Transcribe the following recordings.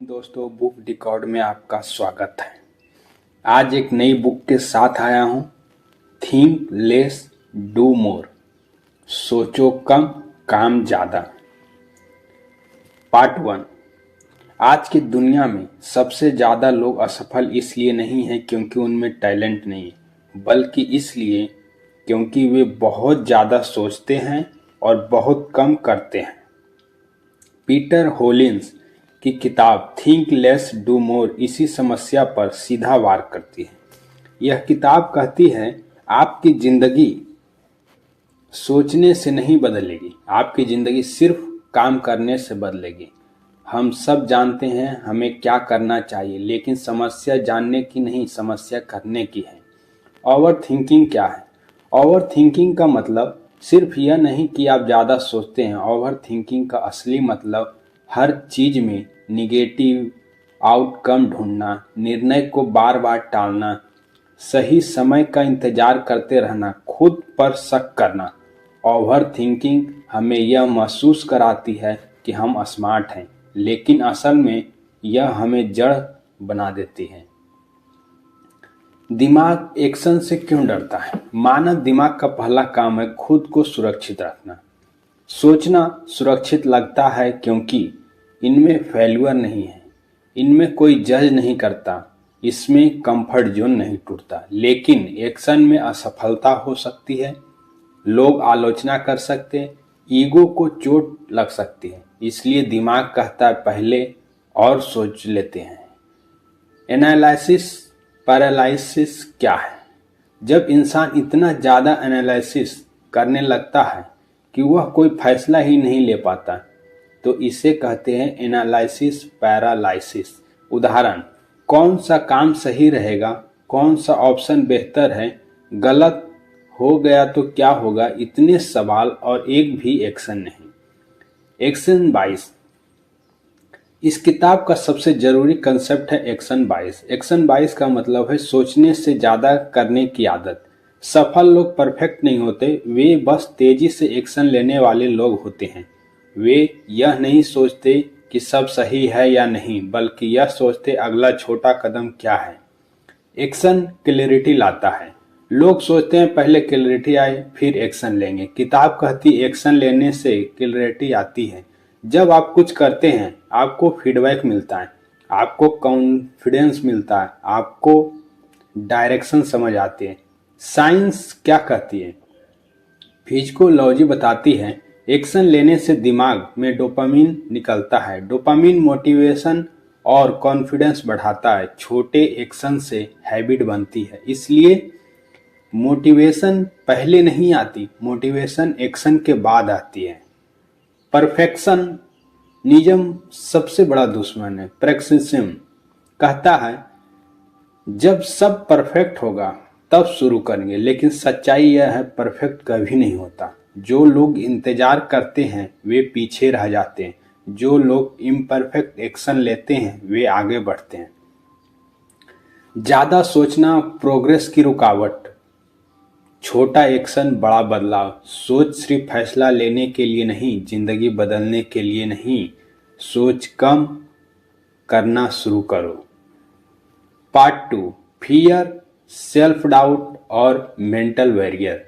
दोस्तों, बुक डिकॉर्ड में आपका स्वागत है। आज एक नई बुक के साथ आया हूँ। थिंक लेस डू मोर, सोचो कम काम ज़्यादा। पार्ट 1। आज की दुनिया में सबसे ज़्यादा लोग असफल इसलिए नहीं हैं क्योंकि उनमें टैलेंट नहीं है, बल्कि इसलिए क्योंकि वे बहुत ज़्यादा सोचते हैं और बहुत कम करते हैं। पीटर होलिन्स की किताब थिंक लेस डू मोर इसी समस्या पर सीधा वार करती है। यह किताब कहती है, आपकी जिंदगी सोचने से नहीं बदलेगी, आपकी जिंदगी सिर्फ काम करने से बदलेगी। हम सब जानते हैं हमें क्या करना चाहिए, लेकिन समस्या जानने की नहीं, समस्या करने की है। ओवर थिंकिंग क्या है? ओवर थिंकिंग का मतलब सिर्फ यह नहीं कि आप ज़्यादा सोचते हैं। ओवर थिंकिंग का असली मतलब हर चीज में निगेटिव आउटकम ढूंढना, निर्णय को बार बार टालना, सही समय का इंतजार करते रहना, खुद पर शक करना। ओवर थिंकिंग हमें यह महसूस कराती है कि हम स्मार्ट हैं, लेकिन असल में यह हमें जड़ बना देती है। दिमाग एक्शन से क्यों डरता है? मानव दिमाग का पहला काम है खुद को सुरक्षित रखना। सोचना सुरक्षित लगता है क्योंकि इनमें फेल्यूर नहीं है, इनमें कोई जज नहीं करता, इसमें कंफर्ट जोन नहीं टूटता। लेकिन एक्शन में असफलता हो सकती है, लोग आलोचना कर सकते हैं, ईगो को चोट लग सकती है। इसलिए दिमाग कहता है पहले और सोच लेते हैं। एनालिसिस पैरालिसिस क्या है? जब इंसान इतना ज़्यादा एनालिसिस करने लगता है कि वह कोई फैसला ही नहीं ले पाता, तो इसे कहते हैं एनालिसिस पैरालिसिस। उदाहरण, कौन सा काम सही रहेगा, कौन सा ऑप्शन बेहतर है, गलत हो गया तो क्या होगा, इतने सवाल और एक भी एक्शन नहीं। एक्शन बाइस। इस किताब का सबसे जरूरी कंसेप्ट है एक्शन बाइस। एक्शन बाइस का मतलब है सोचने से ज़्यादा करने की आदत। सफल लोग परफेक्ट नहीं होते, वे बस तेजी से एक्शन लेने वाले लोग होते हैं। वे यह नहीं सोचते कि सब सही है या नहीं, बल्कि यह सोचते अगला छोटा कदम क्या है। एक्शन क्लैरिटी लाता है। लोग सोचते हैं पहले क्लैरिटी आए फिर एक्शन लेंगे। किताब कहती एक्शन लेने से क्लैरिटी आती है। जब आप कुछ करते हैं आपको फीडबैक मिलता है, आपको कॉन्फिडेंस मिलता है, आपको डायरेक्शन समझ आती है। साइंस क्या कहती है? फिजिकोलॉजी बताती है एक्शन लेने से दिमाग में डोपामिन निकलता है। डोपामिन मोटिवेशन और कॉन्फिडेंस बढ़ाता है। छोटे एक्शन से हैबिट बनती है। इसलिए मोटिवेशन पहले नहीं आती, मोटिवेशन एक्शन के बाद आती है। परफेक्शन निजम सबसे बड़ा दुश्मन है। प्रैक्टिसिज्म कहता है जब सब परफेक्ट होगा तब शुरू करेंगे, लेकिन सच्चाई यह है परफेक्ट कभी नहीं होता। जो लोग इंतजार करते हैं वे पीछे रह जाते हैं, जो लोग इम्परफेक्ट एक्शन लेते हैं वे आगे बढ़ते हैं। ज्यादा सोचना प्रोग्रेस की रुकावट। छोटा एक्शन बड़ा बदलाव। सोच सिर्फ फैसला लेने के लिए नहीं, जिंदगी बदलने के लिए नहीं। सोच कम करना शुरू करो। पार्ट 2। फियर, सेल्फ डाउट और मेंटल बैरियर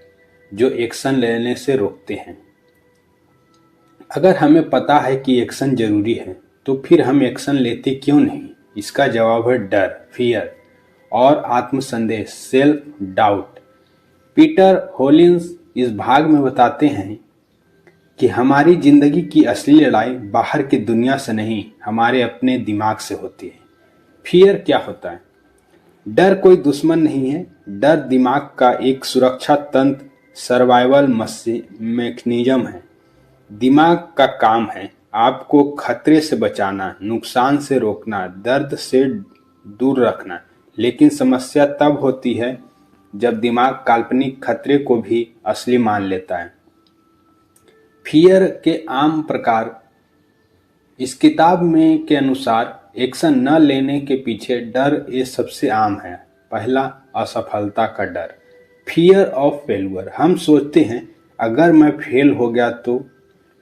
जो एक्शन लेने से रोकते हैं। अगर हमें पता है कि एक्शन जरूरी है तो फिर हम एक्शन लेते क्यों नहीं? इसका जवाब है डर, फियर और आत्मसंदेह, सेल्फ डाउट। पीटर होलिन्स इस भाग में बताते हैं कि हमारी जिंदगी की असली लड़ाई बाहर की दुनिया से नहीं, हमारे अपने दिमाग से होती है। फियर क्या होता है? डर कोई दुश्मन नहीं है। डर दिमाग का एक सुरक्षा तंत्र, सर्वाइवल मैकेनिज्म है। दिमाग का काम है आपको खतरे से बचाना, नुकसान से रोकना, दर्द से दूर रखना। लेकिन समस्या तब होती है जब दिमाग काल्पनिक खतरे को भी असली मान लेता है। फियर के आम प्रकार इस किताब में के अनुसार एक्शन न लेने के पीछे डर ये सबसे आम है। पहला, असफलता का डर, फियर ऑफ फेल्यूर। हम सोचते हैं अगर मैं फेल हो गया तो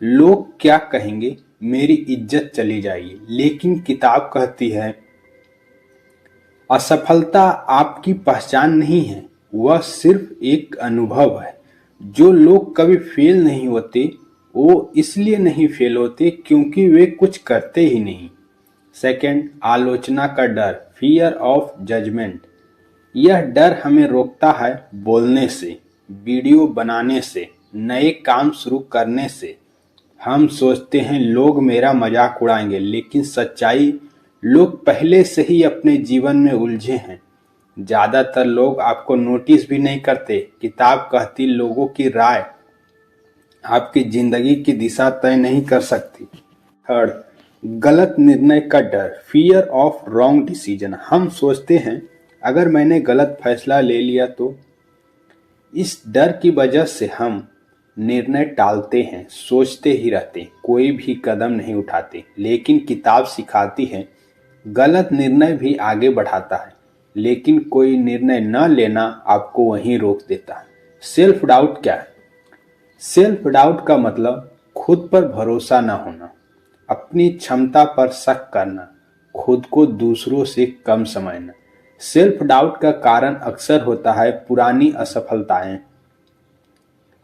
लोग क्या कहेंगे, मेरी इज्जत चली जाएगी। लेकिन किताब कहती है असफलता आपकी पहचान नहीं है, वह सिर्फ एक अनुभव है। जो लोग कभी फेल नहीं होते वो इसलिए नहीं फेल होते क्योंकि वे कुछ करते ही नहीं। सेकंड, आलोचना का डर, फियर ऑफ जजमेंट। यह डर हमें रोकता है बोलने से, वीडियो बनाने से, नए काम शुरू करने से। हम सोचते हैं लोग मेरा मजाक उड़ाएंगे, लेकिन सच्चाई लोग पहले से ही अपने जीवन में उलझे हैं। ज्यादातर लोग आपको नोटिस भी नहीं करते। किताब कहती लोगों की राय आपकी जिंदगी की दिशा तय नहीं कर सकती। थर्ड, गलत निर्णय का डर, फियर ऑफ रॉन्ग डिसीजन। हम सोचते हैं अगर मैंने गलत फैसला ले लिया तो। इस डर की वजह से हम निर्णय टालते हैं, सोचते ही रहते हैं, कोई भी कदम नहीं उठाते। लेकिन किताब सिखाती है गलत निर्णय भी आगे बढ़ाता है, लेकिन कोई निर्णय न लेना आपको वहीं रोक देता है। सेल्फ डाउट क्या है? सेल्फ डाउट का मतलब खुद पर भरोसा न होना, अपनी क्षमता पर शक करना, खुद को दूसरों से कम समझना। सेल्फ डाउट का कारण अक्सर होता है पुरानी असफलताएं,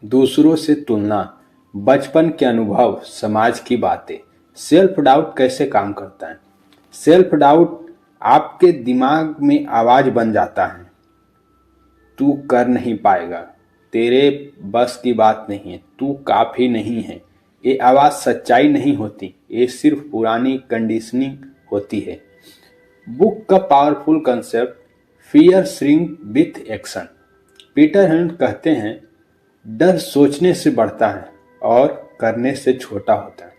दूसरों से तुलना, बचपन के अनुभव, समाज की बातें। सेल्फ डाउट कैसे काम करता है? सेल्फ डाउट आपके दिमाग में आवाज बन जाता है, तू कर नहीं पाएगा, तेरे बस की बात नहीं है, तू काफी नहीं है। ये आवाज सच्चाई नहीं होती, ये सिर्फ पुरानी कंडीशनिंग होती है। बुक का powerful concept, fear shrink with action. Peter Hunt कहते हैं डर सोचने से बढ़ता है और करने से छोटा होता है।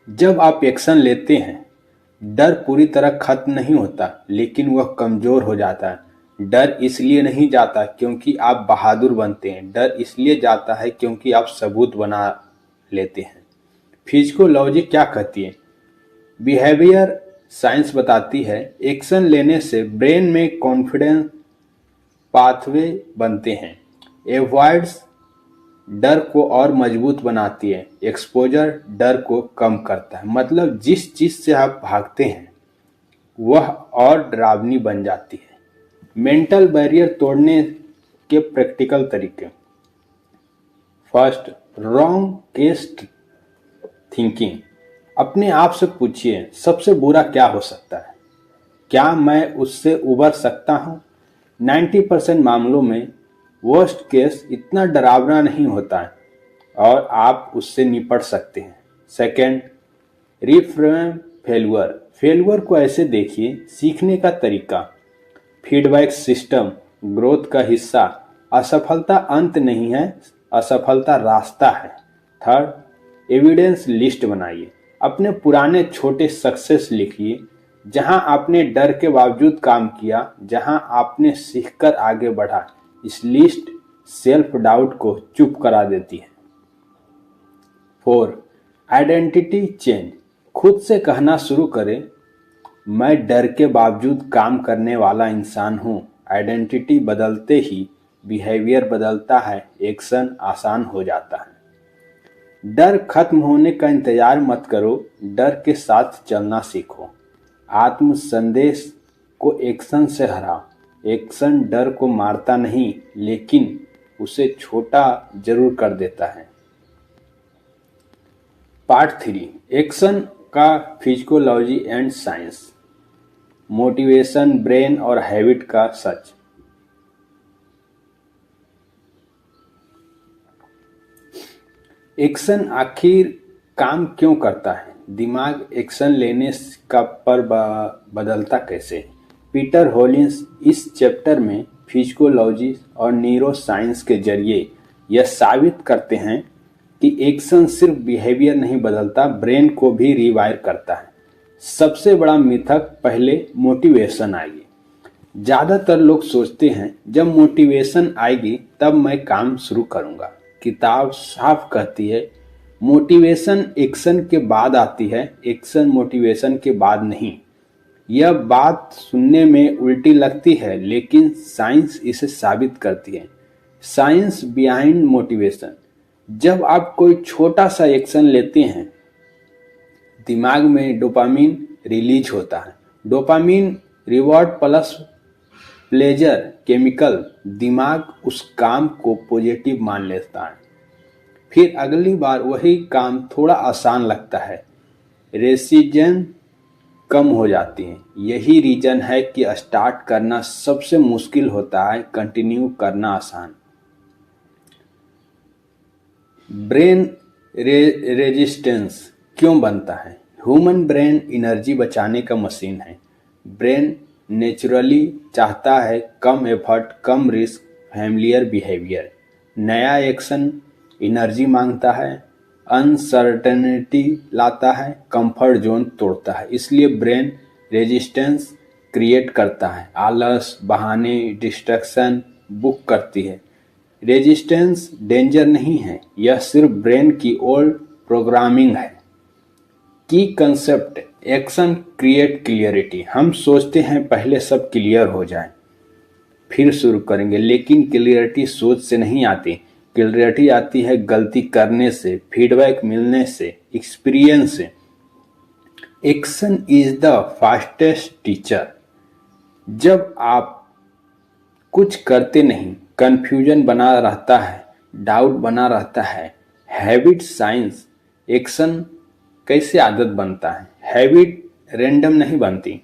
जब आप एक्शन लेते हैं डर पूरी तरह खत्म नहीं होता, लेकिन वह कमजोर हो जाता है। डर इसलिए नहीं जाता क्योंकि आप बहादुर बनते हैं, डर इसलिए जाता है क्योंकि आप सबूत बना लेते हैं। फिजिकोलॉजी क्या कहती है? बिहेवियर साइंस बताती है एक्शन लेने से ब्रेन में कॉन्फिडेंस पाथवे बनते हैं। एवॉइड्स डर को और मजबूत बनाती है, एक्सपोजर डर को कम करता है। मतलब जिस चीज से आप भागते हैं वह और डरावनी बन जाती है। मेंटल बैरियर तोड़ने के प्रैक्टिकल तरीके। First, wrong case thinking. अपने आप से पूछिए सबसे बुरा क्या हो सकता है, क्या मैं उससे उबर सकता हूं? 90% मामलों में वर्स्ट केस इतना डरावना नहीं होता है और आप उससे निपट सकते हैं। Second, reframe failure. फेल्यूर को ऐसे देखिए सीखने का तरीका, फीडबैक सिस्टम, ग्रोथ का हिस्सा। असफलता अंत नहीं है, असफलता रास्ता है। थर्ड, एविडेंस लिस्ट बनाइए। अपने पुराने छोटे सक्सेस लिखिए, जहां आपने डर के बावजूद काम किया, जहां आपने सीखकर आगे बढ़ा। इस लिस्ट सेल्फ डाउट को चुप करा देती है। 4, आइडेंटिटी चेंज। खुद से कहना शुरू करें मैं डर के बावजूद काम करने वाला इंसान हूं। आइडेंटिटी बदलते ही बिहेवियर बदलता है, एक्शन आसान हो जाता है। डर खत्म होने का इंतजार मत करो, डर के साथ चलना सीखो। आत्म संदेश को एक्शन से हराओ। एक्शन डर को मारता नहीं, लेकिन उसे छोटा जरूर कर देता है। पार्ट 3, एक्शन का फिजिकोलॉजी एंड साइंस। मोटिवेशन, ब्रेन और हैबिट का सच। एक्शन आखिर काम क्यों करता है? दिमाग एक्शन लेने का पर बदलता कैसे? पीटर हॉलिन्स इस चैप्टर में फिजिकोलॉजी और न्यूरो साइंस के जरिए यह साबित करते हैं कि एक्शन सिर्फ बिहेवियर नहीं बदलता, ब्रेन को भी रिवायर करता है। सबसे बड़ा मिथक, पहले मोटिवेशन आएगी। ज्यादातर लोग सोचते हैं जब मोटिवेशन आएगी तब मैं काम शुरू करूंगा। किताब साफ कहती है मोटिवेशन एक्शन के बाद आती है, एक्शन मोटिवेशन के बाद नहीं। यह बात सुनने में उल्टी लगती है, लेकिन साइंस इसे साबित करती है। Science behind motivation. जब आप कोई छोटा सा एक्शन लेते हैं दिमाग में डोपामिन रिलीज होता है। Dopamine reward plus pleasure chemical, दिमाग उस काम को पॉजिटिव मान लेता है। फिर अगली बार वही काम थोड़ा आसान लगता है, रेसिजन कम हो जाती है। यही रीजन है कि स्टार्ट करना सबसे मुश्किल होता है, कंटिन्यू करना आसान। ब्रेन रेजिस्टेंस क्यों बनता है? ह्यूमन ब्रेन एनर्जी बचाने का मशीन है। ब्रेन नेचुरली चाहता है कम एफर्ट, कम रिस्क, फैमिलियर बिहेवियर। नया एक्शन एनर्जी मांगता है, अनसर्टेनिटी लाता है, कंफर्ट जोन तोड़ता है। इसलिए ब्रेन रेजिस्टेंस क्रिएट करता है, आलस, बहाने, डिस्ट्रैक्शन बुक करती है। रेजिस्टेंस डेंजर नहीं है, यह सिर्फ ब्रेन की ओल्ड प्रोग्रामिंग है। की कंसेप्ट, एक्शन क्रिएट क्लियरिटी। हम सोचते हैं पहले सब क्लियर हो जाए फिर शुरू करेंगे, लेकिन क्लियरिटी सोच से नहीं आती। क्लियरिटी आती है गलती करने से, फीडबैक मिलने से, एक्सपीरियंस से। Action is the fastest teacher. जब आप कुछ करते नहीं, कंफ्यूजन बना रहता है, डाउट बना रहता है। हैबिट साइंस, एक्शन कैसे आदत बनता है? हैबिट रैंडम नहीं बनती,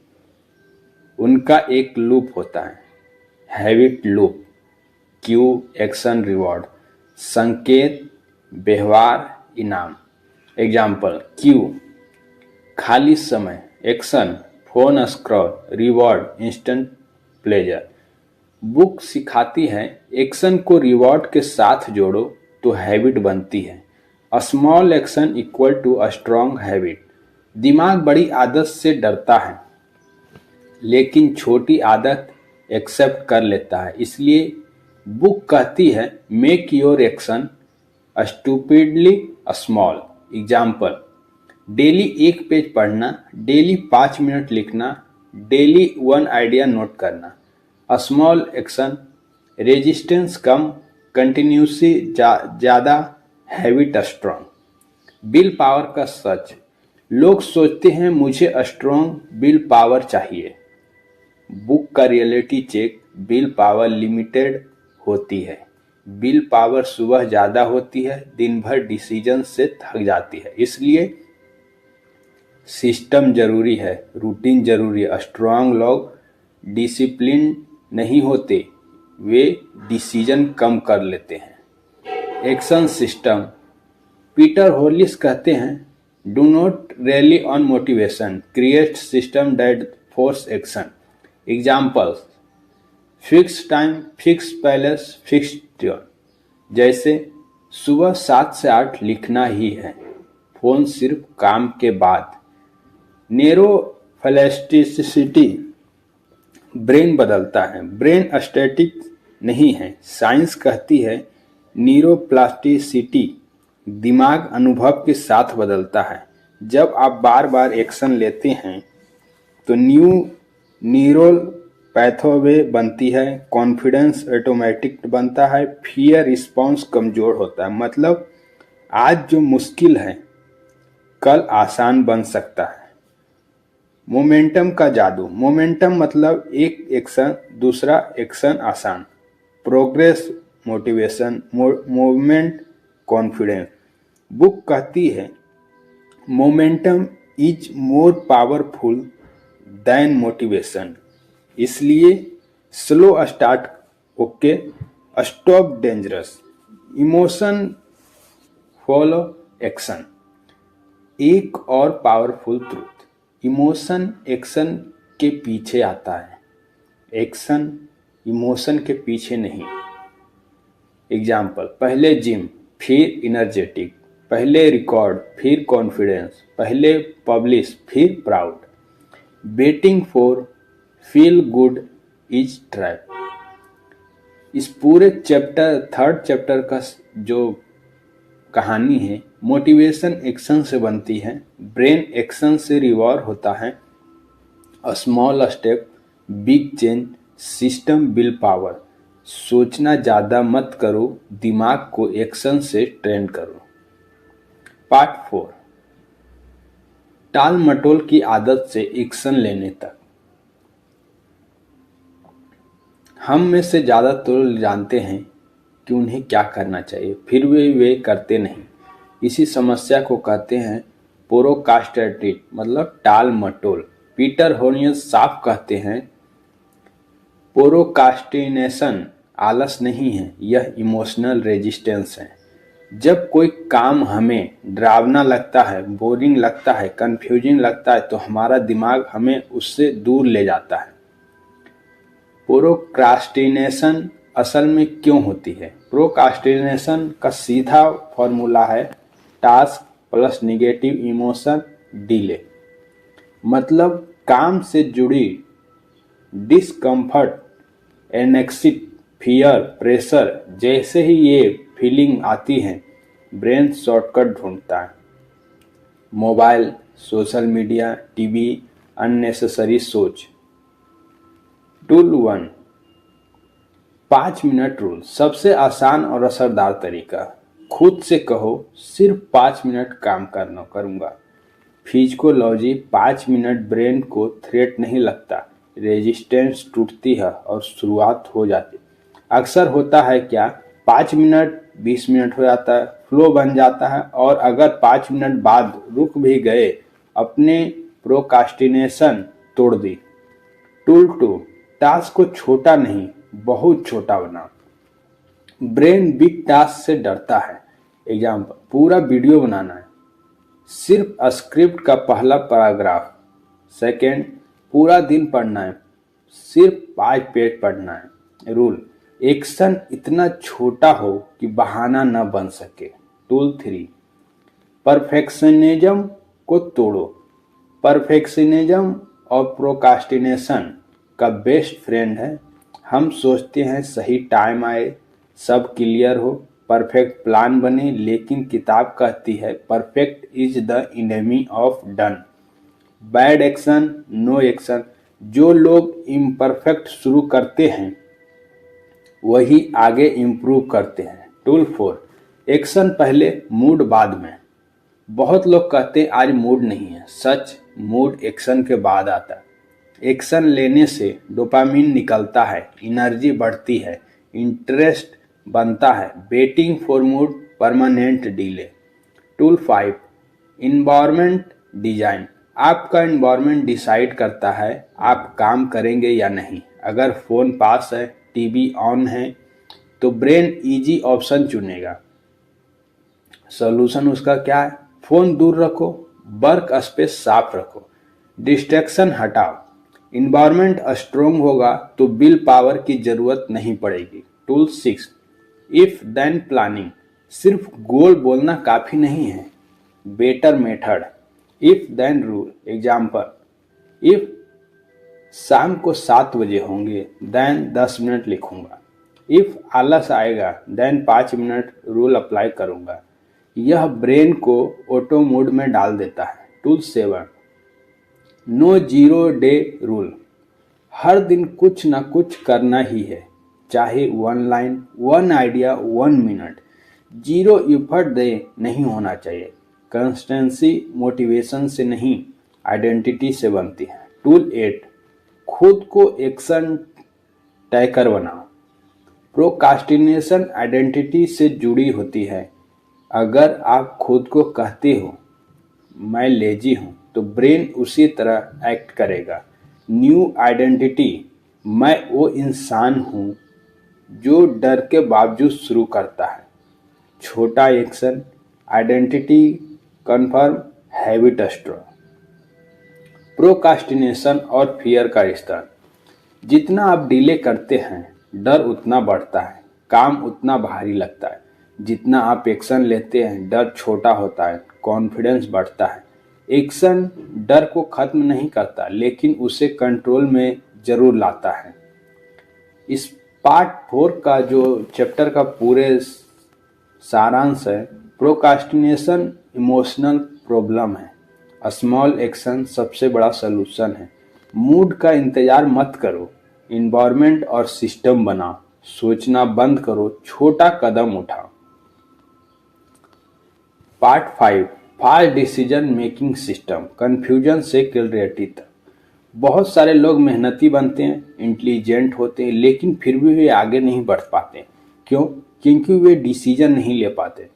उनका एक लूप होता है। Habit loop, Q, action, reward, संकेत, व्यवहार, इनाम। एग्जाम्पल, क्यू खाली समय, action phone scroll, reward instant pleasure. Book सिखाती है एक्शन को रिवॉर्ड के साथ जोड़ो तो हैबिट बनती है। A small action equal to a strong habit. दिमाग बड़ी आदत से डरता है, लेकिन छोटी आदत एक्सेप्ट कर लेता है। इसलिए बुक कहती है make your action stupidly small. Example, daily एक पेज पढ़ना, डेली 5 मिनट लिखना, डेली 1 आइडिया नोट करना। अ स्मॉल एक्शन, रेजिस्टेंस कम, कंटिन्यूसी ज़्यादा, हैबिट स्ट्रॉन्ग। बिल पावर का सच, लोग सोचते हैं मुझे स्ट्रॉन्ग बिल पावर चाहिए। बुक का reality check, will power limited होती है। बिल पावर सुबह ज़्यादा होती है, दिन भर डिसीजन से थक जाती है। इसलिए सिस्टम जरूरी है, रूटीन जरूरी है। स्ट्रॉन्ग लोग डिसिप्लिन नहीं होते, वे डिसीजन कम कर लेते हैं। एक्शन सिस्टम, पीटर होलिस कहते हैं do not relief on motivation, create system that force action. Examples, fix time, fix palace, fix tune. जैसे सुबह 7 से 8 लिखना ही है, फोन सिर्फ काम के बाद। नेरो प्लास्टिसिटी, ब्रेन बदलता है, ब्रेन स्टैटिक नहीं है। साइंस कहती है न्यूरोप्लास्टिसिटी, दिमाग अनुभव के साथ बदलता है। जब आप बार बार एक्शन लेते हैं तो न्यू न्यूरल पैथवे बनती है, कॉन्फिडेंस ऑटोमेटिक बनता है, फियर रिस्पॉन्स कमजोर होता है। मतलब आज जो मुश्किल है कल आसान बन सकता है। मोमेंटम का जादू, मोमेंटम मतलब एक एक्शन दूसरा एक्शन आसान। Progress motivation, movement confidence. Book कहती है momentum is more powerful than motivation. इसलिए slow start okay, stop dangerous, emotion follow action. एक और पावरफुल ट्रूथ, इमोशन एक्शन के पीछे आता है, एक्शन इमोशन के पीछे नहीं। एग्जाम्पल, पहले जिम फिर एनर्जेटिक, पहले रिकॉर्ड फिर कॉन्फिडेंस, पहले पब्लिश फिर proud. Waiting for feel good is trap. इस पूरे चैप्टर, 3rd चैप्टर का जो कहानी है, मोटिवेशन एक्शन से बनती है, ब्रेन एक्शन से रिवॉर्ड होता है, a small step big change, system will power. सोचना ज़्यादा मत करो, दिमाग को एक्शन से ट्रेन करो। पार्ट 4, टाल मटोल की आदत से एक्शन लेने तक। हम में से ज़्यादातर जानते हैं कि उन्हें क्या करना चाहिए, फिर वे करते नहीं। इसी समस्या को कहते हैं प्रोक्रास्टिनेट, मतलब टाल मटोल। पीटर होनियस साफ कहते हैं, प्रोक्रास्टिनेशन आलस नहीं है, यह इमोशनल रेजिस्टेंस है। जब कोई काम हमें डरावना लगता है, बोरिंग लगता है, कंफ्यूजिंग लगता है, तो हमारा दिमाग हमें उससे दूर ले जाता है। प्रोक्रास्टिनेशन असल में क्यों होती है? प्रोक्रास्टिनेशन का सीधा फॉर्मूला है task plus negative emotion delay. मतलब काम से जुड़ी डिस्कम्फर्ट, एनेक्सिटी, फियर, प्रेशर, जैसे ही ये फीलिंग आती है, ब्रेन शॉर्टकट ढूंढता है। Mobile, social media, TV, unnecessary सोच। Tool 1, 5 minute rule. सबसे आसान और असरदार तरीका। खुद से कहो, सिर्फ 5 मिनट काम करूंगा। फिजिकोलॉजी, 5 मिनट ब्रेन को थ्रेट नहीं लगता, रेजिस्टेंस टूटती है और शुरुआत हो जाती। अक्सर होता है क्या, 5 मिनट 20 मिनट हो जाता है, फ्लो बन जाता है, और अगर 5 मिनट बाद रुक भी गए, अपने प्रोक्रास्टिनेशन तोड़ दी। टूल 2, टास्क को छोटा नहीं, बहुत छोटा बना। ब्रेन बिग टास्क से डरता है। एग्जाम्पल, पूरा वीडियो बनाना है, सिर्फ स्क्रिप्ट का पहला पैराग्राफ। सेकेंड, पूरा दिन पढ़ना है, सिर्फ 5 पेज पढ़ना है। रूल, एक्शन इतना छोटा हो कि बहाना न बन सके। टूल 3, परफेक्शनिज्म को तोड़ो। परफेक्शनिज्म और प्रोक्रास्टिनेशन का बेस्ट फ्रेंड है। हम सोचते हैं सही टाइम आए, सब क्लियर हो, परफेक्ट प्लान बने, लेकिन किताब कहती है perfect is the enemy of done. Bad action, no action. जो लोग इम्परफेक्ट शुरू करते हैं वही आगे इम्प्रूव करते हैं। टूल 4, एक्शन पहले मूड बाद में। बहुत लोग कहते हैं आज मूड नहीं है। सच, मूड एक्शन के बाद आता है। एक्शन लेने से डोपामिन निकलता है, एनर्जी बढ़ती है, इंटरेस्ट बनता है। Waiting for mood, permanent delay. Tool 5, environment design. आपका इन्वायरमेंट डिसाइड करता है आप काम करेंगे या नहीं। अगर फोन पास है, टीवी ऑन है, तो ब्रेन इजी ऑप्शन चुनेगा। सॉल्यूशन उसका क्या है? फोन दूर रखो, वर्क स्पेस साफ रखो, डिस्ट्रैक्शन हटाओ। इन्वायरमेंट स्ट्रोंग होगा तो विल पावर की जरूरत नहीं पड़ेगी। Tool 6, if then planning. सिर्फ गोल बोलना काफी नहीं है, better method. If then rule. Example, if शाम को 7 बजे होंगे, देन 10 मिनट लिखूंगा। इफ आलस आएगा, देन 5 मिनट रूल अप्लाई करूंगा। यह ब्रेन को ऑटो मोड में डाल देता है। Tool 7, no zero day rule. हर दिन कुछ ना कुछ करना ही है, चाहे 1 line, 1 idea, 1 minute. Zero effort day नहीं होना चाहिए। कंसिस्टेंसी मोटिवेशन से नहीं, आइडेंटिटी से बनती है। टूल 8, खुद को एक्शन ट्रैकर बनाओ। प्रोक्रास्टिनेशन आइडेंटिटी से जुड़ी होती है। अगर आप खुद को कहते हो मैं लेजी हूं, तो ब्रेन उसी तरह एक्ट करेगा। न्यू आइडेंटिटी, मैं वो इंसान हूं जो डर के बावजूद शुरू करता है। छोटा action, identity confirm, habit strong. Procrastination और फियर का रिश्ता। जितना आप डिले करते हैं, डर उतना बढ़ता है, काम उतना भारी लगता है। जितना आप एक्शन लेते हैं, डर छोटा होता है, कॉन्फिडेंस बढ़ता है। एक्शन डर को खत्म नहीं करता, लेकिन उसे कंट्रोल में जरूर लाता है। इस पार्ट 4 का जो चैप्टर का पूरे सारांश है, प्रोक्रास्टिनेशन इमोशनल प्रॉब्लम है, स्मॉल एक्शन सबसे बड़ा सलूशन है। मूड का इंतजार मत करो, इन्वायरमेंट और सिस्टम बनाओ। सोचना बंद करो, छोटा कदम उठाओ। Part 5, fast decision making system, confusion से क्लैरिटी तक। बहुत सारे लोग मेहनती बनते हैं, इंटेलिजेंट होते हैं, लेकिन फिर भी वे आगे नहीं बढ़ पाते। क्यों? क्योंकि वे डिसीजन नहीं ले पाते।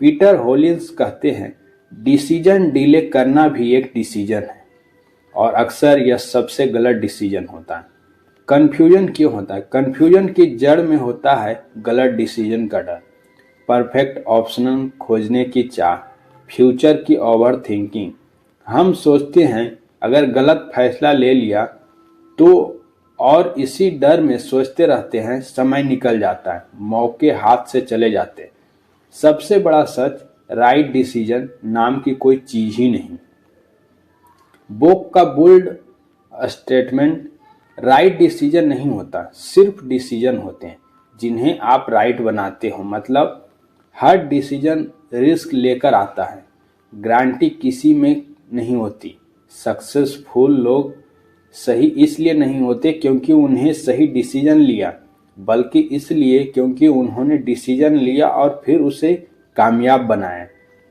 पीटर होलिंस कहते हैं, डिसीजन डिले करना भी एक डिसीजन है, और अक्सर यह सबसे गलत डिसीजन होता है। कंफ्यूजन क्यों होता है? कंफ्यूजन की जड़ में होता है गलत डिसीजन का डर, परफेक्ट ऑप्शन खोजने की चाह, फ्यूचर की ओवर थिंकिंग। हम सोचते हैं अगर गलत फैसला ले लिया तो, और इसी डर में सोचते रहते हैं, समय निकल जाता है, मौके हाथ से चले जाते हैं। सबसे बड़ा सच, राइट डिसीजन नाम की कोई चीज ही नहीं। बोक का बोल्ड स्टेटमेंट, राइट डिसीजन नहीं होता, सिर्फ डिसीजन होते हैं जिन्हें आप राइट बनाते हो। मतलब हर डिसीजन रिस्क लेकर आता है, गारंटी किसी में नहीं होती। सक्सेसफुल लोग सही इसलिए नहीं होते क्योंकि उन्हें सही डिसीजन लिया, बल्कि इसलिए क्योंकि उन्होंने डिसीजन लिया और फिर उसे कामयाब बनाया।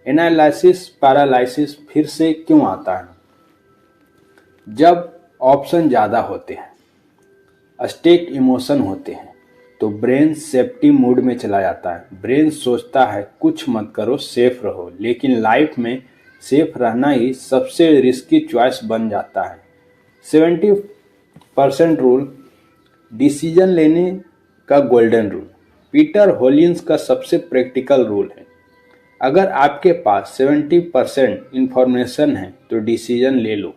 एनालिसिस पैरालिसिस फिर से क्यों आता है? जब ऑप्शन ज़्यादा होते हैं, स्टेक इमोशन होते हैं, तो ब्रेन सेफ्टी मोड में चला जाता है। ब्रेन सोचता है कुछ मत करो, सेफ रहो, लेकिन लाइफ में सेफ रहना ही सबसे रिस्की चॉइस बन जाता है। 70% रूल, डिसीजन लेने का गोल्डन रूल। पीटर होलिंस का सबसे प्रैक्टिकल रूल है, अगर आपके पास 70% इंफॉर्मेशन है तो डिसीजन ले लो।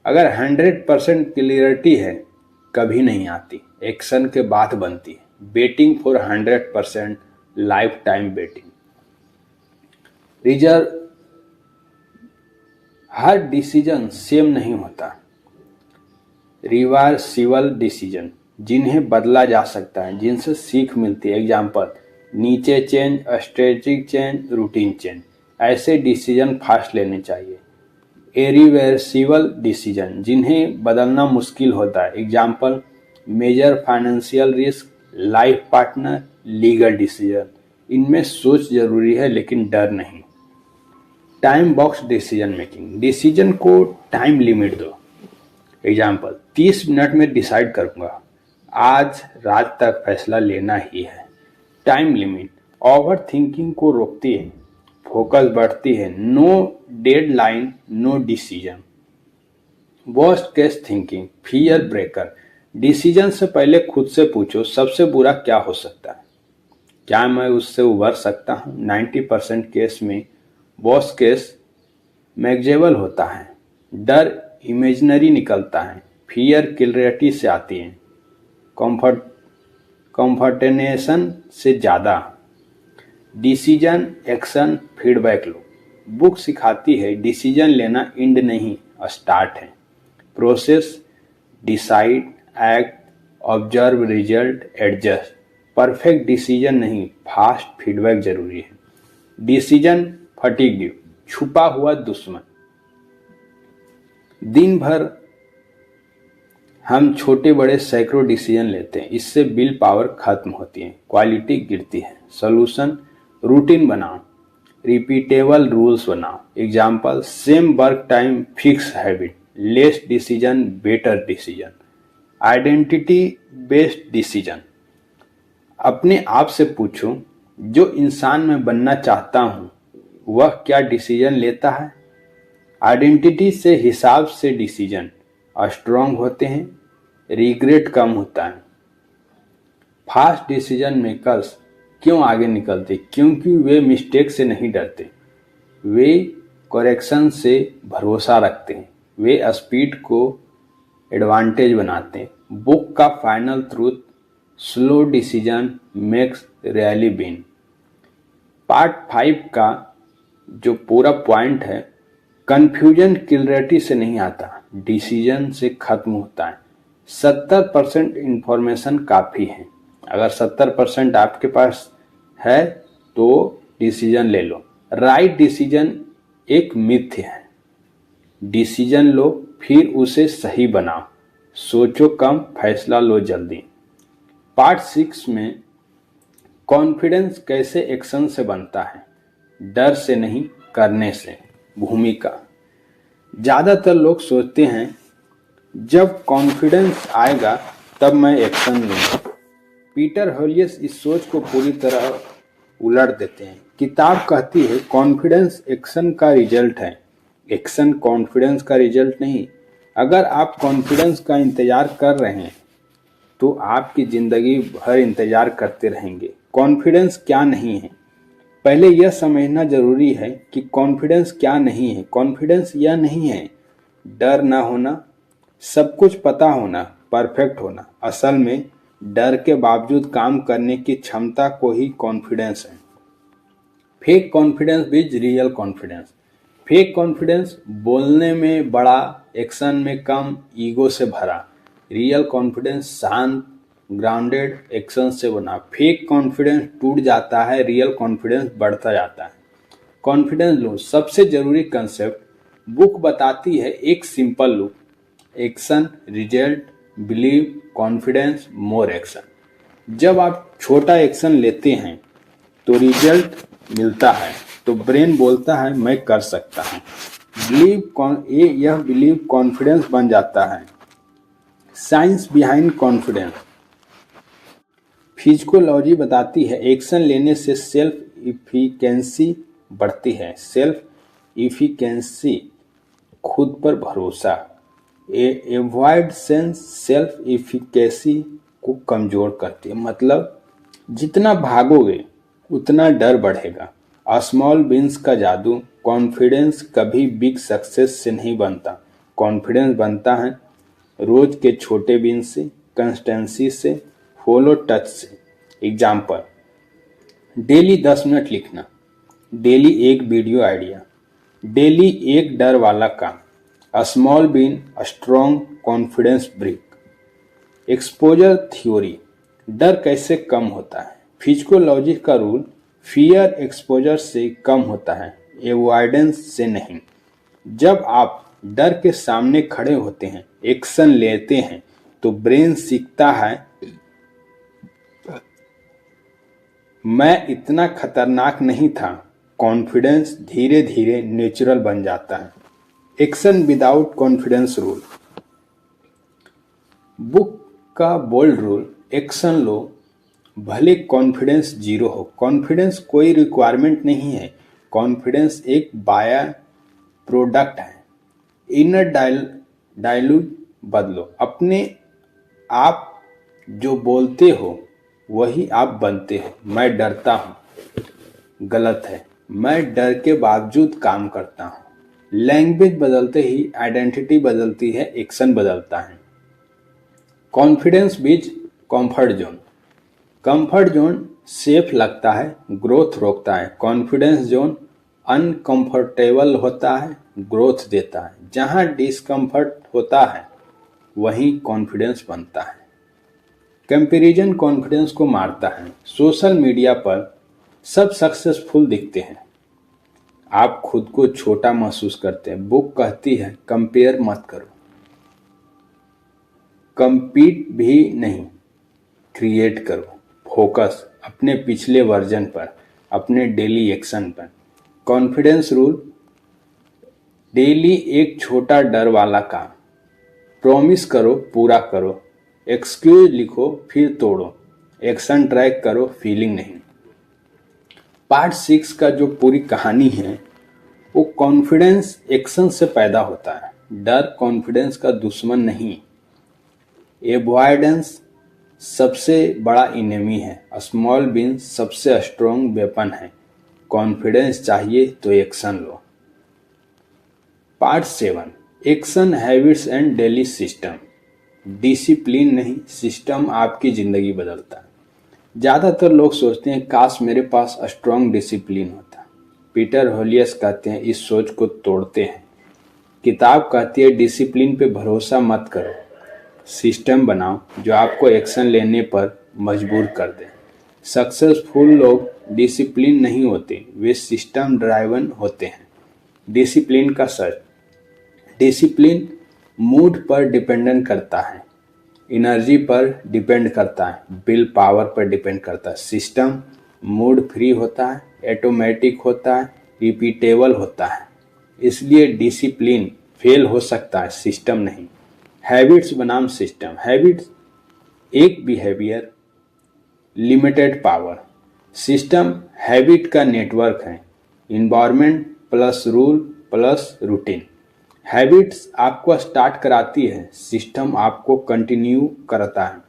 अगर 100% क्लियरिटी है, कभी नहीं आती, एक्शन के बाद बनती है। Betting for 100%, life time betting. Reserve, हर डिसीजन सेम नहीं होता। रिवर्सिबल डिसीजन, जिन्हें बदला जा सकता है, जिनसे सीख मिलती है। एग्जाम्पल, नीचे change, strategic change, routine change. ऐसे डिसीजन फास्ट लेने चाहिए। इरिवर्सिबल डिसीजन, जिन्हें बदलना मुश्किल होता है। Example, major financial risk, life partner, legal decision. इनमें सोच जरूरी है लेकिन डर नहीं। Time box decision making, decision को टाइम लिमिट दो। एग्जाम्पल, 30 मिनट में डिसाइड करूंगा, आज रात तक फैसला लेना ही है। टाइम लिमिट ओवर थिंकिंग को रोकती है, फोकस बढ़ती है। No deadline, no decision. Worst case thinking, fear breaker, decision से पहले खुद से पूछो, सबसे बुरा क्या हो सकता है, क्या मैं उससे उबर सकता हूँ। 90% केस में वर्स्ट केस मैनेजेबल होता है। डर इमेजिनरी निकलता है, फियर क्लैरिटी से आती है, कंफर्टेनेशन से ज़्यादा। डिसीजन एक्शन फीडबैक लो। बुक सिखाती है डिसीजन लेना एंड नहीं, स्टार्ट है। Process, decide, act, observe, result, adjust. Perfect decision नहीं, फास्ट फीडबैक जरूरी है। डिसीजन फटीग, छुपा हुआ दुश्मन। दिन भर हम छोटे बड़े सैकड़ों डिसीजन लेते हैं, इससे विल पावर खत्म होती है, क्वालिटी गिरती है। सॉल्यूशन, रूटीन बनाओ, रिपीटेबल रूल्स बनाओ। Example, same work time, fix habit, less decision, better decision. Identity based decision, अपने आप से पूछो, जो इंसान मैं बनना चाहता हूं वह क्या डिसीजन लेता है। आइडेंटिटी से हिसाब से डिसीजन स्ट्रांग होते हैं, रिग्रेट कम होता है। फास्ट डिसीजन मेकर्स क्यों आगे निकलते? क्योंकि वे मिस्टेक से नहीं डरते, वे करेक्शन से भरोसा रखते हैं, वे स्पीड को एडवांटेज बनाते हैं। बुक का final truth, slow decision makes really win. Part 5 का जो पूरा पॉइंट है, कंफ्यूजन क्लैरिटी से नहीं आता, डिसीजन से खत्म होता है। 70% इंफॉर्मेशन काफ़ी है। अगर 70% आपके पास है तो डिसीजन ले लो। राइट डिसीजन एक मिथ्य है। डिसीजन लो फिर उसे सही बनाओ, सोचो कम, फैसला लो जल्दी। पार्ट 6 में कॉन्फिडेंस कैसे एक्शन से बनता है, डर से नहीं, करने से। भूमिका, ज़्यादातर लोग सोचते हैं जब कॉन्फिडेंस आएगा तब मैं एक्शन लूँगा। पीटर होलियस इस सोच को पूरी तरह उलट देते हैं। किताब कहती है कॉन्फिडेंस एक्शन का रिजल्ट है, एक्शन कॉन्फिडेंस का रिजल्ट नहीं। अगर आप कॉन्फिडेंस का इंतजार कर रहे हैं तो आपकी जिंदगी भर इंतजार करते रहेंगे। कॉन्फिडेंस क्या नहीं है, पहले यह समझना जरूरी है कि कॉन्फिडेंस क्या नहीं है। कॉन्फिडेंस यह नहीं है डर ना होना, सब कुछ पता होना, परफेक्ट होना। असल में डर के बावजूद काम करने की क्षमता को ही कॉन्फिडेंस है। फेक कॉन्फिडेंस बीज रियल कॉन्फिडेंस। फेक कॉन्फिडेंस बोलने में बड़ा, एक्शन में कम, ईगो से भरा। रियल कॉन्फिडेंस शांत, ग्राउंडेड, एक्शन से बना। फेक कॉन्फिडेंस टूट जाता है, रियल कॉन्फिडेंस बढ़ता जाता है। कॉन्फिडेंस लूप, सबसे जरूरी कंसेप्ट बुक बताती है एक simple loop, action, result, believe, confidence, more action. जब आप छोटा एक्शन लेते हैं तो रिजल्ट मिलता है, तो ब्रेन बोलता है मैं कर सकता हूँ। यह बिलीव कॉन्फिडेंस बन जाता है। साइंस बिहाइंड कॉन्फिडेंस, फिजिकोलॉजी बताती है एक्शन लेने से सेल्फ इफिकेंसी बढ़ती है। सेल्फ इफिकेंसी, खुद पर भरोसा। एवॉइडेंस सेल्फ इफिकेसी को कमजोर करती है। मतलब जितना भागोगे उतना डर बढ़ेगा। स्मॉल विंस का जादू, कॉन्फिडेंस कभी बिग सक्सेस से नहीं बनता। कॉन्फिडेंस बनता है रोज के छोटे विन से, कंसिस्टेंसी से, फॉलो टच से। एग्जाम्पल, डेली 10 मिनट लिखना, डेली एक वीडियो आइडिया, डेली एक डर वाला काम। A small win, a strong confidence brick. Exposure theory, डर कैसे कम होता है। फिजिकोलॉजी का रूल, फियर एक्सपोजर से कम होता है, एवॉइडेंस से नहीं। जब आप डर के सामने खड़े होते हैं, एक्शन लेते हैं, तो ब्रेन सीखता है मैं इतना खतरनाक नहीं था। कॉन्फिडेंस धीरे धीरे नेचुरल बन जाता है। Action without confidence rule, book का बोल्ड रूल, एक्शन लो भले कॉन्फिडेंस जीरो हो। कॉन्फिडेंस कोई रिक्वायरमेंट नहीं है, कॉन्फिडेंस एक बाय प्रोडक्ट है। इनर डायलॉग बदलो, अपने आप जो बोलते हो वही आप बनते हो। मैं डरता हूँ, गलत है, मैं डर के बावजूद काम करता हूँ। लैंग्वेज बदलते ही आइडेंटिटी बदलती है, एक्शन बदलता है। कॉन्फिडेंस बीच comfort zone, comfort zone safe लगता है, ग्रोथ रोकता है। कॉन्फिडेंस जोन अनकंफर्टेबल होता है, ग्रोथ देता है। जहां डिस्कंफर्ट होता है वहीं कॉन्फिडेंस बनता है। कंपैरिजन कॉन्फिडेंस को मारता है। सोशल मीडिया पर सब सक्सेसफुल दिखते हैं, आप खुद को छोटा महसूस करते हैं। बुक कहती है कंपेयर मत करो, कंपीट भी नहीं, क्रिएट करो। फोकस अपने पिछले वर्जन पर, अपने डेली एक्शन पर। कॉन्फिडेंस रूल, डेली एक छोटा डर वाला काम, प्रॉमिस करो पूरा करो। एक्सक्यूज लिखो फिर तोड़ो, एक्शन ट्रैक करो, फीलिंग नहीं। पार्ट 6 का जो पूरी कहानी है वो कॉन्फिडेंस एक्शन से पैदा होता है। डर कॉन्फिडेंस का दुश्मन नहीं, एवॉइडेंस सबसे बड़ा इनेमी है। स्मॉल विन सबसे स्ट्रॉन्ग वेपन है। कॉन्फिडेंस चाहिए तो action low. Part 7, action habits and daily system. Discipline नहीं, सिस्टम आपकी जिंदगी बदलता है। ज़्यादातर लोग सोचते हैं काश मेरे पास स्ट्रॉन्ग डिसिप्लिन होता। पीटर होलियस कहते हैं इस सोच को तोड़ते हैं। किताब कहती है डिसिप्लिन पे भरोसा मत करो, सिस्टम बनाओ जो आपको एक्शन लेने पर मजबूर कर दे। सक्सेसफुल लोग डिसिप्लिन नहीं होते, वे सिस्टम ड्राइवन होते हैं। डिसिप्लिन का सच, डिसिप्लिन मूड पर डिपेंडेंट करता है, एनर्जी पर डिपेंड करता है, विल पावर पर डिपेंड करता है। सिस्टम मूड फ्री होता है, ऑटोमेटिक होता है, रिपीटेबल होता है, इसलिए डिसिप्लिन फेल हो सकता है, सिस्टम नहीं। हैबिट्स बनाम सिस्टम। हैबिट्स एक behaviour, limited power. System habit का नेटवर्क है, environment plus rule plus routine. Habits आपको स्टार्ट कराती है, सिस्टम आपको कंटिन्यू करता है।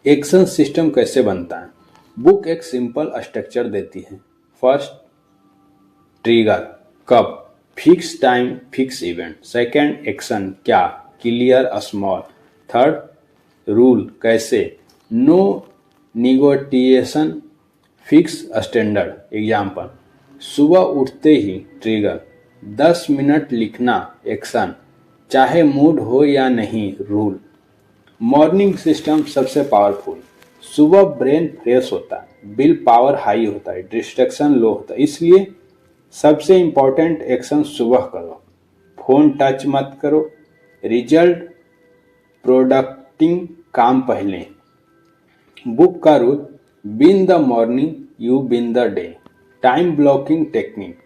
एक्शन सिस्टम कैसे बनता है? बुक एक सिंपल स्ट्रक्चर देती है। फर्स्ट, ट्रिगर, कब, fix time fix event. Second, action, क्या, क्लियर स्मॉल। थर्ड, रूल, कैसे, no negotiation fix standard. Example, सुबह उठते ही ट्रिगर, 10 मिनट लिखना। एक्शन, चाहे मूड हो या नहीं। रूल, मॉर्निंग सिस्टम सबसे पावरफुल। सुबह ब्रेन फ्रेश होता है, विल पावर हाई होता है, डिस्ट्रैक्शन लो होता है, इसलिए सबसे इंपॉर्टेंट एक्शन सुबह करो। फोन टच मत करो। रिजल्ट प्रोडक्टिंग काम पहले। बुक का rule, win the morning you win the day. Time blocking technique,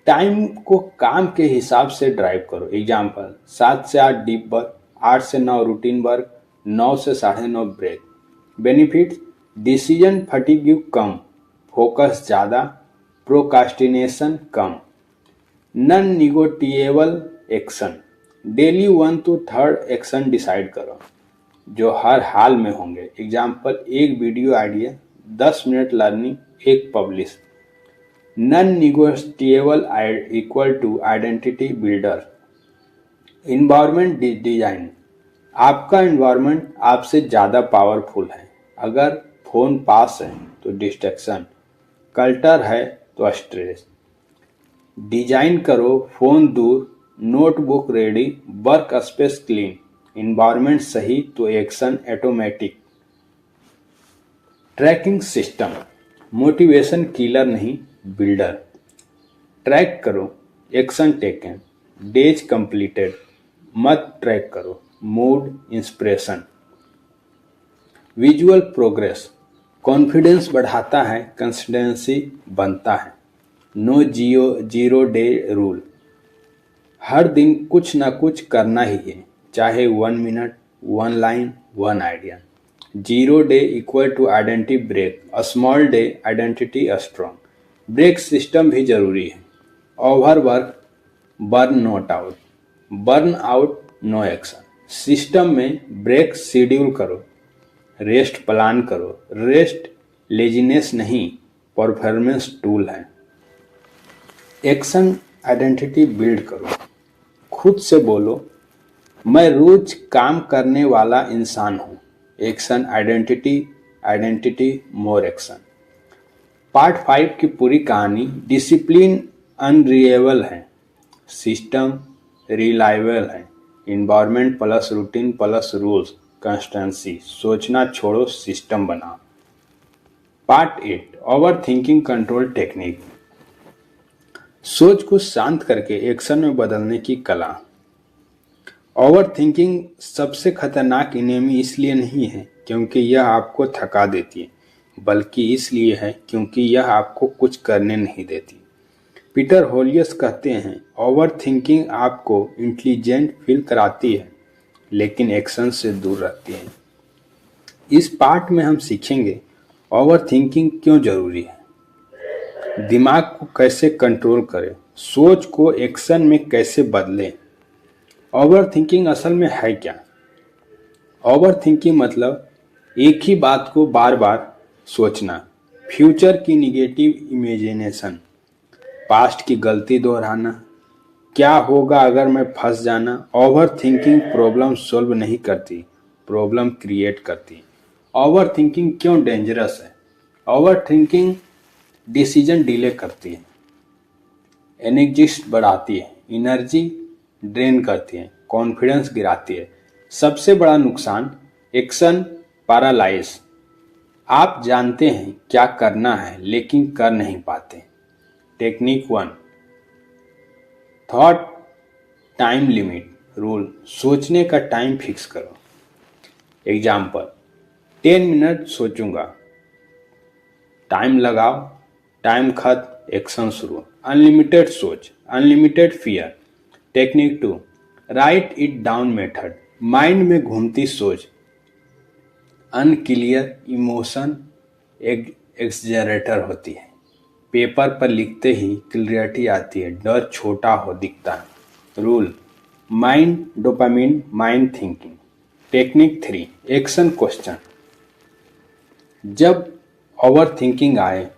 time को काम के हिसाब से ड्राइव करो। एग्जाम्पल, 7 से 8 डीप वर्क, 8 से 9 रूटीन वर्क, 9 से 9:30 ब्रेक। बेनिफिट, डिसीजन फटीग कम, फोकस ज़्यादा, प्रोकास्टिनेशन कम। Non negotiable action, daily 1 to 3 action decide करो जो हर हाल में होंगे। एग्जाम्पल, एक वीडियो आइडिया, 10 मिनट लर्निंग, एक publish. Non negotiable equal to identity builder. Environment design, आपका इन्वायरमेंट आपसे ज़्यादा पावरफुल है। अगर फोन पास है तो डिस्ट्रैक्शन, कल्टर है तो स्ट्रेस। डिजाइन करो, फोन दूर, notebook ready, work space clean. Environment सही तो action automatic. Tracking system, motivation killer नहीं, बिल्डर। ट्रैक करो, एक्शन टेकन, डेज कंप्लीटेड। मत ट्रैक करो, mood, inspiration. Visual progress, confidence बढ़ाता है, कंसिस्टेंसी बनता है। नो जीरो डे रूल, हर दिन कुछ ना कुछ करना ही है, चाहे 1 minute, 1 line, 1 idea. 0 day equal to identity break, small day identity strong. Break system भी जरूरी है। Overwork, burn not out, burn out no action. System में ब्रेक शेड्यूल करो, रेस्ट प्लान करो। रेस्ट लेजीनेस नहीं, परफॉर्मेंस टूल है। Action identity build करो, खुद से बोलो, मैं रोज काम करने वाला इंसान हूँ। Action identity, identity more action. Part 5 की पूरी कहानी, डिसिप्लिन अनरिएबल है, सिस्टम रिलायबल है, environment plus routine plus rules, consistency. सोचना छोड़ो, सिस्टम बनाओ। Part 8, over thinking control technique, सोच को शांत करके एक्शन में बदलने की कला। ओवर थिंकिंग सबसे खतरनाक एनिमी इसलिए नहीं है क्योंकि यह आपको थका देती है, बल्कि इसलिए है क्योंकि यह आपको कुछ करने नहीं देती। पीटर होलियस कहते हैं, ओवर थिंकिंग आपको इंटेलिजेंट फील कराती है लेकिन एक्शन से दूर रखती है। इस पार्ट में हम सीखेंगे ओवर थिंकिंग क्यों जरूरी है, दिमाग को कैसे कंट्रोल करें, सोच को एक्शन में कैसे बदलें। ओवर थिंकिंग असल में है क्या? ओवर थिंकिंग मतलब एक ही बात को बार बार सोचना, फ्यूचर की निगेटिव इमेजिनेशन, पास्ट की गलती दोहराना, क्या होगा अगर मैं फंस जाना। ओवर थिंकिंग प्रॉब्लम सॉल्व नहीं करती, प्रॉब्लम क्रिएट करती। ओवर थिंकिंग क्यों डेंजरस है? ओवर थिंकिंग डिसीजन डिले करती है, एनर्जी बढ़ाती है, एनर्जी ड्रेन करती है, कॉन्फिडेंस गिराती है। सबसे बड़ा नुकसान, एक्शन पैरालाइज, आप जानते हैं क्या करना है लेकिन कर नहीं पाते। Technique 1, thought time limit rule, सोचने का टाइम फिक्स करो। एग्जाम्पल, 10 मिनट सोचूंगा, टाइम लगाओ, टाइम खत्म, एक्शन शुरू। अनलिमिटेड सोच, unlimited fear. Technique 2, right it down method. Mind में घूमती सोच, अनक्लियर इमोशन एक्सजरेटर होती है। पेपर पर लिखते ही क्लियरिटी आती है, डर छोटा हो दिखता है। Rule, mind dopamine mind thinking. Technique 3, action question. जब ओवर थिंकिंग आए,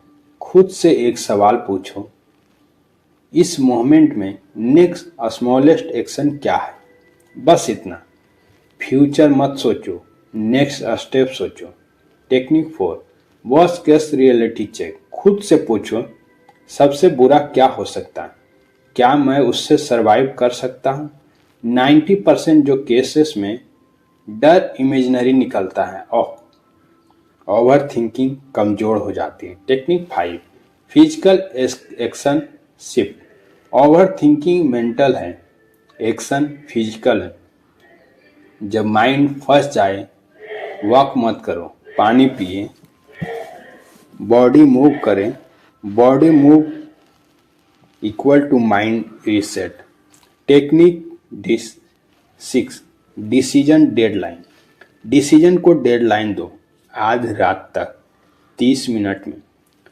खुद से एक सवाल पूछो, इस मोमेंट में नेक्स्ट स्मॉलेस्ट एक्शन क्या है? बस इतना। फ्यूचर मत सोचो, नेक्स्ट स्टेप सोचो। Technique 4, worst case reality check. खुद से पूछो, सबसे बुरा क्या हो सकता है? क्या मैं उससे सरवाइव कर सकता हूँ? 90% जो केसेस में डर इमेजिनरी निकलता है और ओवर थिंकिंग कमजोर हो जाती है। Technique 5, physical action shift. Over thinking mental है, एक्शन फिजिकल है। जब माइंड फंस जाए, वॉक मत करो, पानी पिए, बॉडी मूव करें। Body move equal to mind reset. Technique 6, decision deadline. Decision को डेडलाइन दो, आज रात तक 30 मिनट में।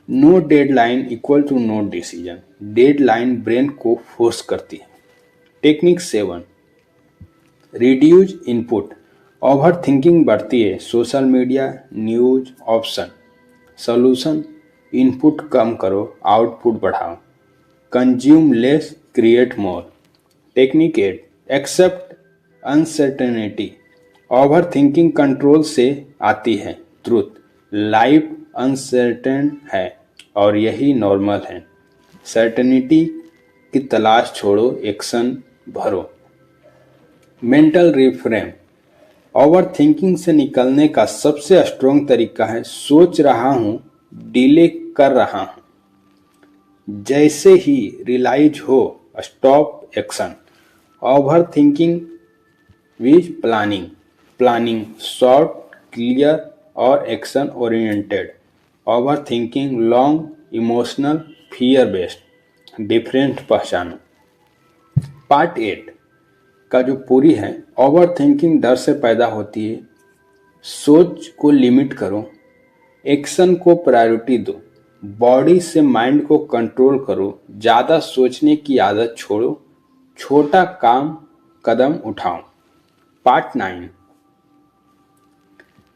No deadline equal to no decision. Deadline brain को फोर्स करती है। Technique 7, reduce input. Over thinking बढ़ती है, social media, news, option. Solution, input कम करो, आउटपुट बढ़ाओ। Consume less, create more. Technique 8, accept uncertainty. Over thinking control से आती है। ट्रूथ, लाइफ अनसर्टेन है और यही नॉर्मल है। सर्टेनिटी की तलाश छोड़ो, एक्शन भरो। Mental reframe. ओवर थिंकिंग से निकलने का सबसे स्ट्रॉन्ग तरीका है, सोच रहा हूं, डिले कर रहा हूं। जैसे ही रियलाइज हो, stop action. Over thinking with planning. Planning short, clear और action oriented. Over thinking long, emotional, fear based. Different पहचानो। पार्ट 8 का जो पूरी है, ओवर थिंकिंग डर से पैदा होती है। सोच को लिमिट करो, एक्शन को प्रायोरिटी दो, बॉडी से माइंड को कंट्रोल करो, ज्यादा सोचने की आदत छोड़ो, छोटा काम कदम उठाओ। Part 9,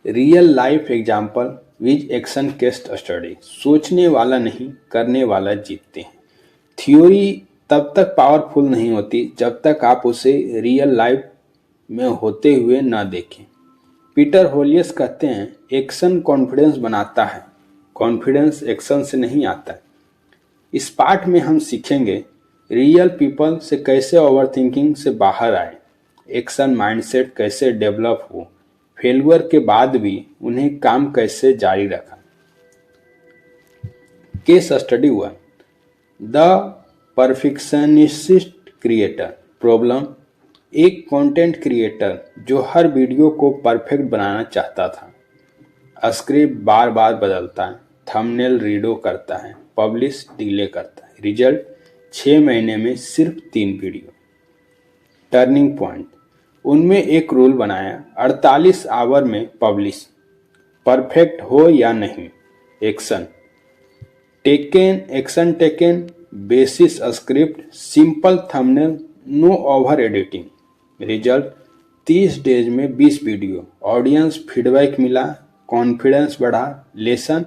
real life example with action case study. सोचने वाला नहीं, करने वाला जीतते हैं। थ्योरी तब तक पावरफुल नहीं होती जब तक आप उसे रियल लाइफ में होते हुए ना देखें। पीटर होलियस कहते हैं, एक्शन कॉन्फिडेंस बनाता है, कॉन्फिडेंस एक्शन से नहीं आता है। इस पाठ में हम सीखेंगे रियल पीपल से कैसे ओवरथिंकिंग से बाहर आए, एक्शन माइंडसेट कैसे डेवलप हो, फेलियर के बाद भी उन्हें काम कैसे जारी रखा। केस स्टडी हुआ, द परफेक्शनिस्ट क्रिएटर। प्रॉब्लम, एक कंटेंट क्रिएटर जो हर वीडियो को परफेक्ट बनाना चाहता था। स्क्रिप्ट बार बार बदलता है, थंबनेल रीडो करता है, पब्लिश डिले करता है। रिजल्ट, 6 महीने में सिर्फ 3 वीडियो। टर्निंग पॉइंट, उनमें एक रूल बनाया, 48 आवर में पब्लिश, परफेक्ट हो या नहीं। Action taken, basis script, simple thumbnail, no over editing. Result, 30 days में 20 वीडियो, ऑडियंस फीडबैक मिला, कॉन्फिडेंस बढ़ा। Lesson,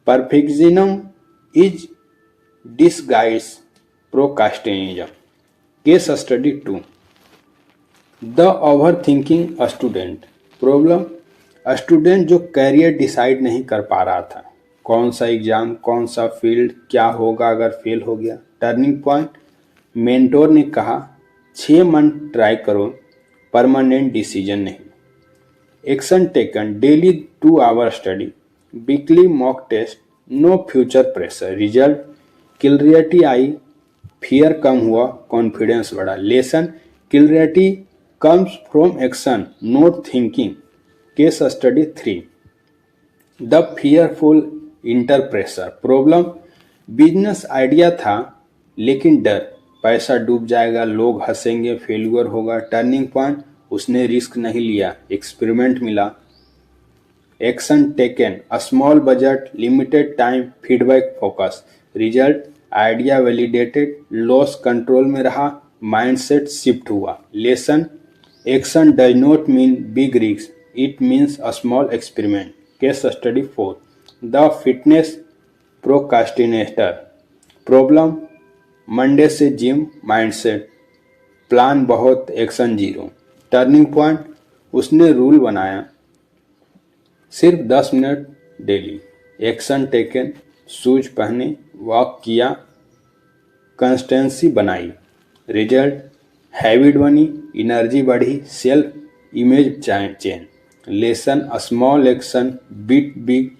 perfectionism is disguise procrastination. Case study 2, the over thinking student. Problem, student जो career decide नहीं कर पा रहा था, कौन सा एग्जाम, कौन सा फील्ड, क्या होगा अगर फेल हो गया। टर्निंग पॉइंट, मेंटोर ने कहा 6 मंथ ट्राई करो, परमानेंट डिसीजन नहीं। Action taken, daily 2 hour study, weekly mock test, no future pressure. Result, clarity आई, फियर कम हुआ, कॉन्फिडेंस बढ़ा। Lesson, clarity comes from action not thinking. Case study 3, the fearful entrepreneur. Problem, business idea था लेकिन डर, पैसा डूब जाएगा, लोग हंसेंगे, फेल्यूर होगा। टर्निंग पॉइंट, उसने रिस्क नहीं लिया, एक्सपेरिमेंट मिला। Action taken, a small budget, limited time, feedback focus. Result, idea validated, loss control में रहा, माइंडसेट शिफ्ट हुआ। Lesson, action does not mean big risk, it means a small experiment. Case study 4, the fitness procrastinator. Problem, Monday से gym, mindset, plan बहुत, action zero. Turning point, उसने rule बनाया, सिर्फ 10 minute daily. Action taken, shoes पहने, walk किया, consistency बनाई। Result, habit बनी, energy बढ़ी, self image change. Lesson, a small action beat big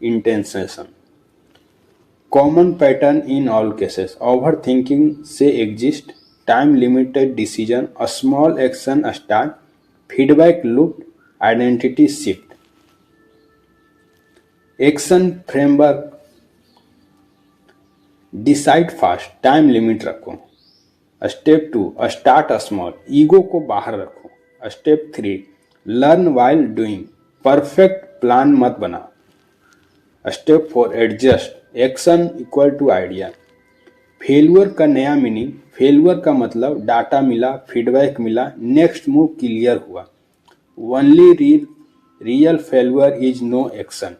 intention. Common pattern in all cases, over thinking से exist, time limited decision, a small action start, feedback loop, identity shift. Action framework, decide fast, time limit रखो। Step 2, start small, ego को बाहर रखो। Step 3, learn while doing, perfect plan मत बना। Step 4, adjust, action equal to idea. Failure का नया meaning, failure का मतलब डाटा मिला, फीडबैक मिला, नेक्स्ट मूव क्लियर हुआ। Only real failure is no action.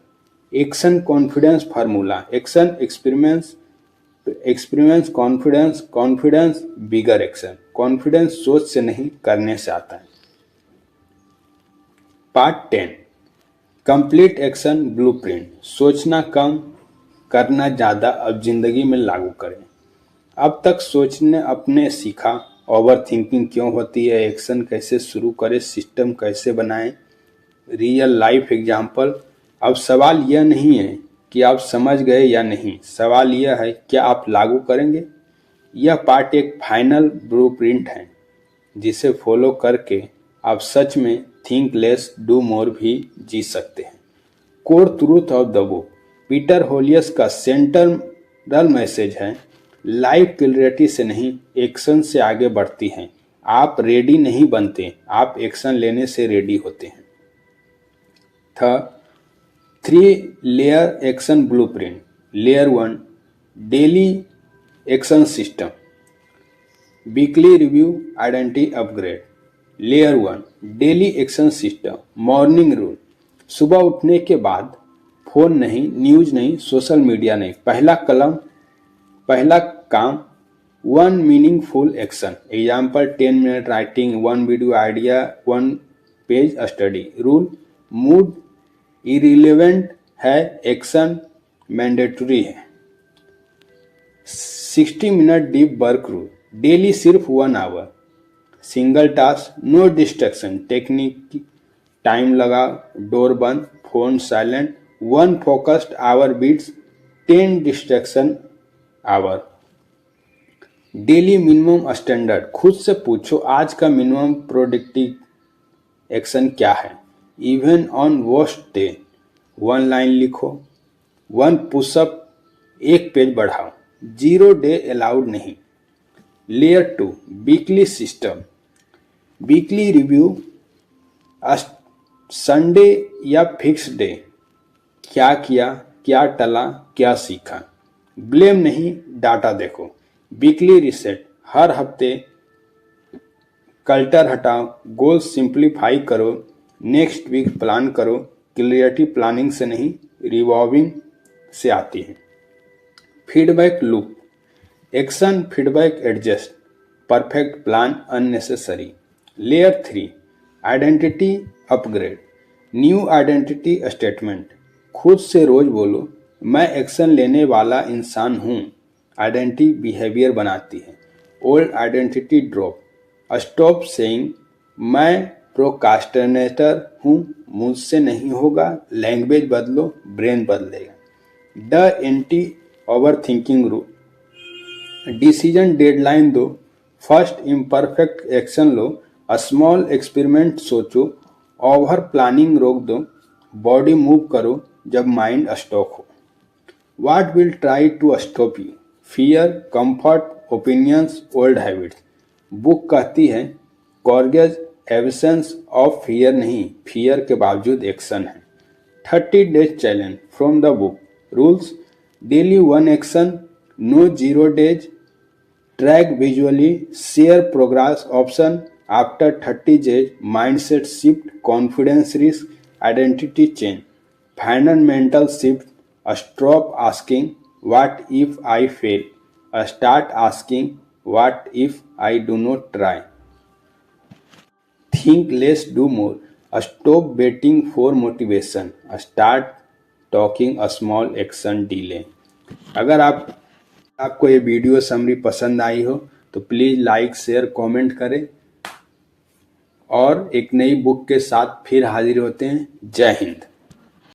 Action confidence formula, action experience confidence, confidence bigger action. Confidence सोच से नहीं, करने से आता है। Part 10, complete action blueprint. सोचना कम, करना ज़्यादा, अब जिंदगी में लागू करें। अब तक सोचने अपने सीखा, ओवर थिंकिंग क्यों होती है, एक्शन कैसे शुरू करें, सिस्टम कैसे बनाएं, रियल लाइफ एग्जाम्पल। अब सवाल यह नहीं है कि आप समझ गए या नहीं, सवाल यह है क्या आप लागू करेंगे। यह पार्ट एक फाइनल ब्लूप्रिंट है जिसे फॉलो करके आप सच में थिंक लेस डू मोर भी जी सकते हैं। Core truth of the book, Peter Hollins का सेंट्रल मैसेज है, लाइफ क्लैरिटी से नहीं, एक्शन से आगे बढ़ती हैं। आप रेडी नहीं बनते, आप एक्शन लेने से रेडी होते हैं। था 3-layer action blueprint. Layer 1, daily action system, weekly review, identity upgrade. Layer 1, daily action system, morning rule. सुबह उठने के बाद फोन नहीं, न्यूज नहीं, सोशल मीडिया नहीं, पहला काम 1 meaningful action. Example 10 minute writing, 1 video idea, 1 page study. Rule, mood irrelevant है, एक्शन मैंडेटरी है। 60 minute deep work rule, daily सिर्फ 1 hour, single task, no distraction. Technique, time लगा, डोर बंद, phone silent, 1 focused hour beats 10 distraction hour. Daily minimum standard, खुद से पूछो आज का मिनिमम प्रोडक्टिव एक्शन क्या है। Even on worst day 1 line लिखो, 1 पुशअप, 1 पेज बढ़ाओ। 0 डे अलाउड नहीं। Layer 2, weekly system, weekly review, Sunday या फिक्स डे, क्या किया, क्या टला, क्या सीखा। ब्लेम नहीं, डाटा देखो। वीकली रिसेट, हर हफ्ते कल्टर हटाओ, गोल सिंप्लीफाई करो, नेक्स्ट वीक प्लान करो। क्लियरिटी प्लानिंग से नहीं, रिवॉल्विंग से आती है। Feedback loop, action feedback adjust, perfect plan unnecessary. Layer 3, identity upgrade, new identity statement, खुद से रोज बोलो मैं एक्शन लेने वाला इंसान हूँ। आइडेंटिटी बिहेवियर बनाती है। Old identity drop, stop saying मैं प्रोकास्टिनेटर हूँ, मुझसे नहीं होगा। लैंग्वेज बदलो, ब्रेन बदलेगा। The anti over thinking rule, decision deadline दो, फर्स्ट इम्परफेक्ट एक्शन लो, स्मॉल एक्सपेरिमेंट सोचो, ओवर प्लानिंग रोक दो, बॉडी मूव करो जब माइंड स्टॉक हो। What will try to stop you? Fear, comfort, opinions, old habits. Book कहती है कॉर्गेज एब्सेंस ऑफ फियर नहीं, फियर के बावजूद एक्शन है। 30 days challenge from the book. Rules: daily one action, no 0 days, track visually, share progress option. After 30 days, mindset shift, confidence risk, identity change. Final mental shift: stop asking what if I fail, start asking what if I do not try. Think less, do more. Stop waiting for motivation. Start talking a small action delay. अगर आपको ये video summary पसंद आई हो तो please like share comment करें और एक नई बुक के साथ फिर हाजिर होते हैं। जय हिंद।